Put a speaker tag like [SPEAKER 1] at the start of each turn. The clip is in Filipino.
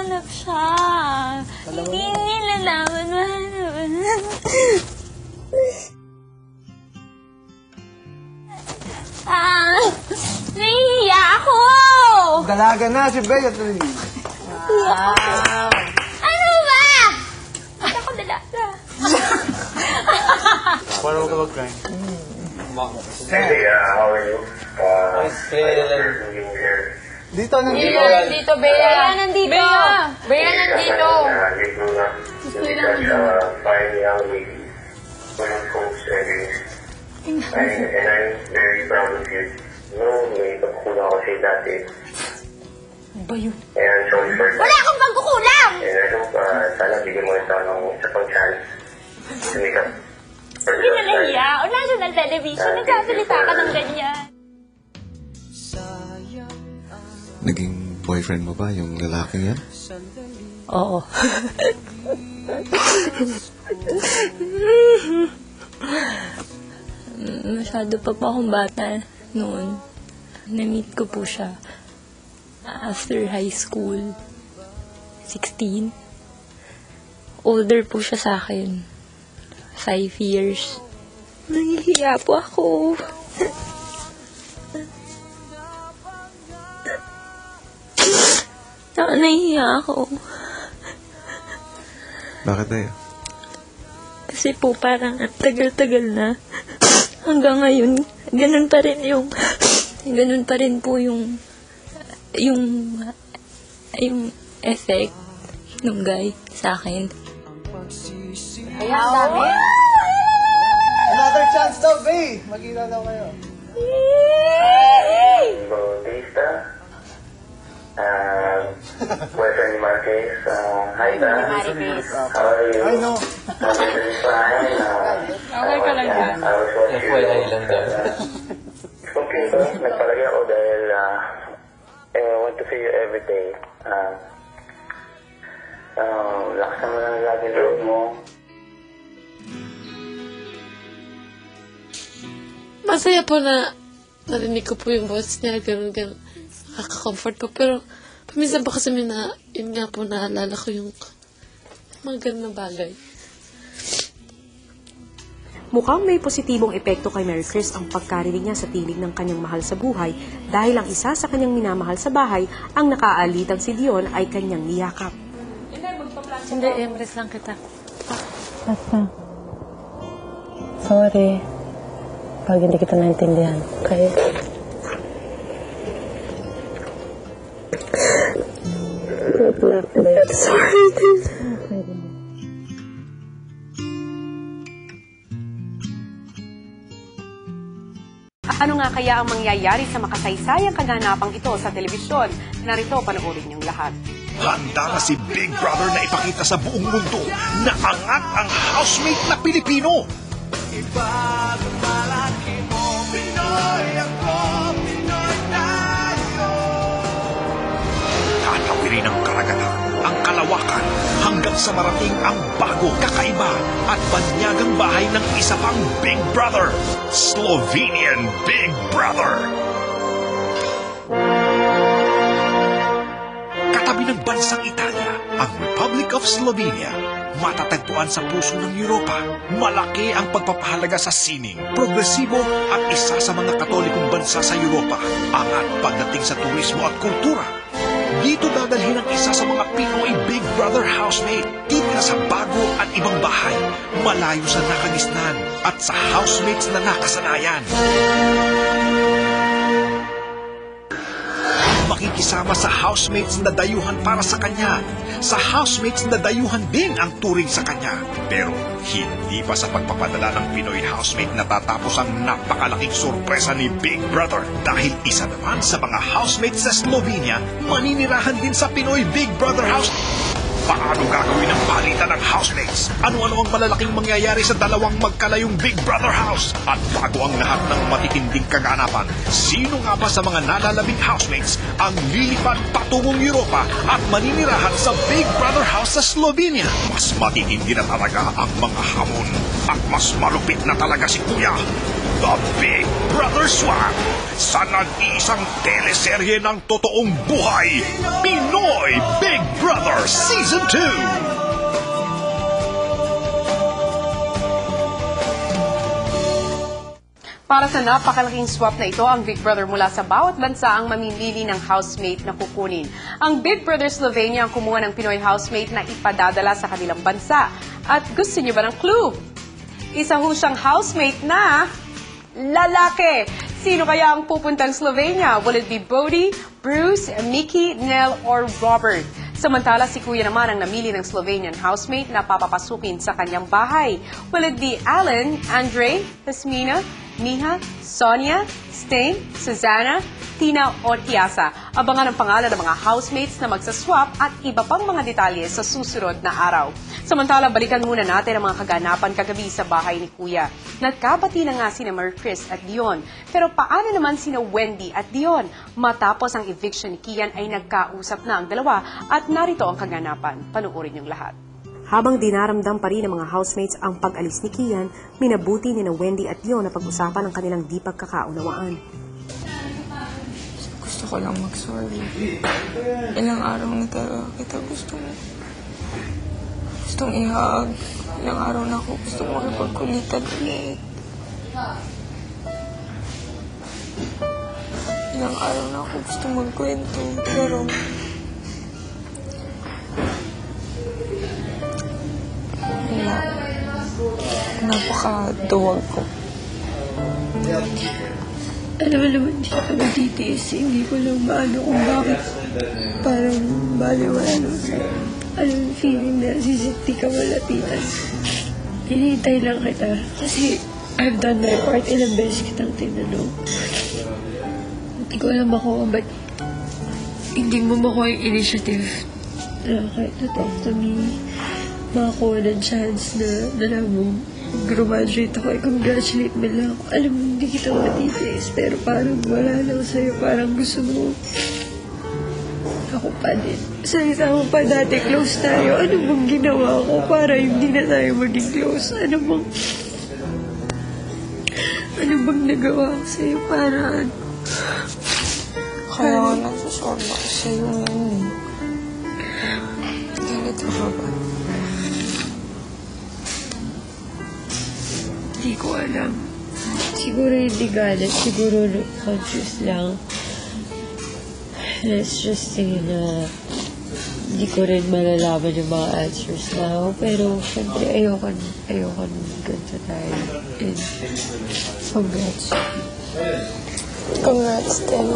[SPEAKER 1] mahanap siya. Hindi nilalaman mahanap. Nahihiya ako!
[SPEAKER 2] Dalaga na si Bea.
[SPEAKER 1] Wow! Ano ba? Ba't ako dalaga?
[SPEAKER 3] Paano mo ka mag-cry?
[SPEAKER 4] Hey, how are you?
[SPEAKER 2] Dito, nandito.
[SPEAKER 1] Nandito, Bea. Nandito. Bea, nandito.
[SPEAKER 4] Fine young lady. Walang coach and I'm very proud of you. No, may pagkukulang ako sa'yo dati.
[SPEAKER 1] Ano ba yun?
[SPEAKER 4] And I'm sorry for that.
[SPEAKER 1] Wala akong pagkukulang!
[SPEAKER 4] And I hope, sana bigyan mo ito ng isa pang chance to make up.
[SPEAKER 1] Hindi na nahiya. O national television, nagsasalita ka ng ganyan.
[SPEAKER 3] Naging boyfriend mo ba yung lalaking yan?
[SPEAKER 1] Oo. Masyado pa akong bata noon. Na-meet ko po siya after high school. 16. Older po siya sa akin. 5 years. Nahihiya po ako. Nahihiya ako.
[SPEAKER 3] Bakit tayo?
[SPEAKER 1] Kasi po parang ang tagal-tagal na. Hanggang ngayon, ganun pa rin po yung effect ng guy sa akin.
[SPEAKER 2] Kaya ang dami. Another chance daw, Bea. Magkita daw kayo.
[SPEAKER 4] Bautista. Boyfriend ni Marquez. Hi, Da. How are you?
[SPEAKER 2] I know.
[SPEAKER 4] I'm doing fine.
[SPEAKER 1] Okay ka lang yan.
[SPEAKER 4] I was watching
[SPEAKER 5] FYI lang daw.
[SPEAKER 4] Okay, so, nagpalagay ako dahil I want to see you every day. Laksan mo lang lagi loob mo.
[SPEAKER 6] Masaya po na narinig ko po yung boses niya, ganun. Nakaka-comfort po. Pero, paminsan pa kasi yun nga po, naalala ko yung mga ganun na bagay.
[SPEAKER 7] Mukhang may positibong epekto kay Mary Chris ang pagkarinig niya sa tinig ng kanyang mahal sa buhay dahil ang isa sa kanyang minamahal sa bahay, ang nakaalitang si Dion, ay kanyang niyakap.
[SPEAKER 6] Hindi, embrace lang kita.
[SPEAKER 8] Basta. Sorry. Pag hindi kita naintindihan. Okay?
[SPEAKER 1] Sorry.
[SPEAKER 7] Ano nga kaya ang mangyayari sa makasaysayang kaganapang ito sa telebisyon? Narito, panoorin niyong lahat.
[SPEAKER 9] Handa na si Big Brother na ipakita sa buong mundo na angat ang housemate na Pilipino. Tatawirin ang karagatan, ang kalawakan, hanggang sa marating ang bago, kakaiba at banyagang bahay ng isa pang Big Brother, Slovenian Big Brother. Katabi ng bansang Italia, ang Republic of Slovenia, matatagpuan sa puso ng Europa. Malaki ang pagpapahalaga sa sining, progresibo at isa sa mga katolikong bansa sa Europa. Angat pagdating sa turismo at kultura. Dito dadalhin ang isa sa mga Pinoy Big Brother housemate. Titira sa bago at ibang bahay, malayo sa nakagisnan at sa housemates na nakasanayan. Makikisama sa housemates na dayuhan para sa kanya. Sa housemates na dayuhan din ang turing sa kanya. Pero hindi pa sa pagpapadala ng Pinoy housemate natatapos ang napakalaking sorpresa ni Big Brother. Dahil isa naman sa mga housemates sa Slovenia, maninirahan din sa Pinoy Big Brother house. Paano gagawin ang palitan ng housemates? Ano-ano ang malalaking mangyayari sa dalawang magkalayong Big Brother house? At bago ang lahat ng matitinding kaganapan, sino nga ba sa mga nalalabing housemates ang lilipad patungong Europa at maninirahan sa Big Brother house sa Slovenia? Mas matitindi na talaga ang mga hamon at mas malupit na talaga si Kuya. The Big Brother Swap sa nag-iisang teleserye ng totoong buhay, Pinoy Big Brother. Brother Season 2.
[SPEAKER 7] Para sa napakalaking swap na ito, ang Big Brother mula sa bawat bansa ang mamimili ng housemate na kukunin. Ang Big Brother Slovenia ang kumuha ng Pinoy housemate na ipadadala sa kanilang bansa. At gusto niyo ba ng clue? Isa ho siyang housemate na lalaki. Sino kaya ang pupuntang Slovenia? Will it be Bodie, Bruce, Mickey, Nell, or Robert? Samantala, si Kuya naman ang namili ng Slovenian housemate na papapasukin sa kanyang bahay. Will it be Alan, Andre, Jasmina, Miha, Sonia, Sting, Susanna, Tina o Tiasa? Abangan ang pangalan ng mga housemates na magsaswap at iba pang mga detalye sa susunod na araw. Samantala, balikan muna natin ang mga kaganapan kagabi sa bahay ni Kuya. Nagkabati na nga sina Chris at Dion. Pero paano naman sina Wendy at Dion? Matapos ang eviction ni Kian ay nagkausap na ang dalawa at narito ang kaganapan. Panuorin niyong lahat. Habang dinaramdam pa rin ng mga housemates ang pag-alis ni Kian, minabuti ni Wendy at Dion na pag-usapan ang kanilang di pagkakaunawaan.
[SPEAKER 5] Gusto ko lang mag-sorry. Ilang araw na talaga kita gustong ihag. Ilang araw na ako gustong makipagkulitan ulit. Ilang araw na ako gustong magkwento. Pero wala. Napakaduwag ko.
[SPEAKER 1] Alam mo naman, hindi ka matitiis. Hindi ko lang maano kung bakit parang baliwala naman sa'yo. Alam mo, feeling na sisipti ka malapitan. Hinihintay lang kita. Kasi I've done my part. Ilang beses kitang tinanong. Hindi ko alam ako ba't hindi mo makuha yung initiative na kahit na talk to me, makakuha ng chance na alam mo, graduate ako, i-congratulate mo lang ako. Alam mo, hindi kita matitiis, pero parang wala lang sa'yo. Parang gusto mo ako pa din. Sa isama pa dati, close tayo. Ano bang ginawa ko para hindi na tayo maging close? Ano bang nagawa ko sa'yo para
[SPEAKER 5] Kaya nga nagsasorba ko sa'yo ngayon. Galit ako ba?
[SPEAKER 1] Hindi ko alam. Siguro hindi galit. Siguro conscious lang. Let's just say na hindi ko rin malalaman yung mga answers now. Pero, syempre, ayoko ganito tayo. And, congrats.
[SPEAKER 5] Congrats, Tim.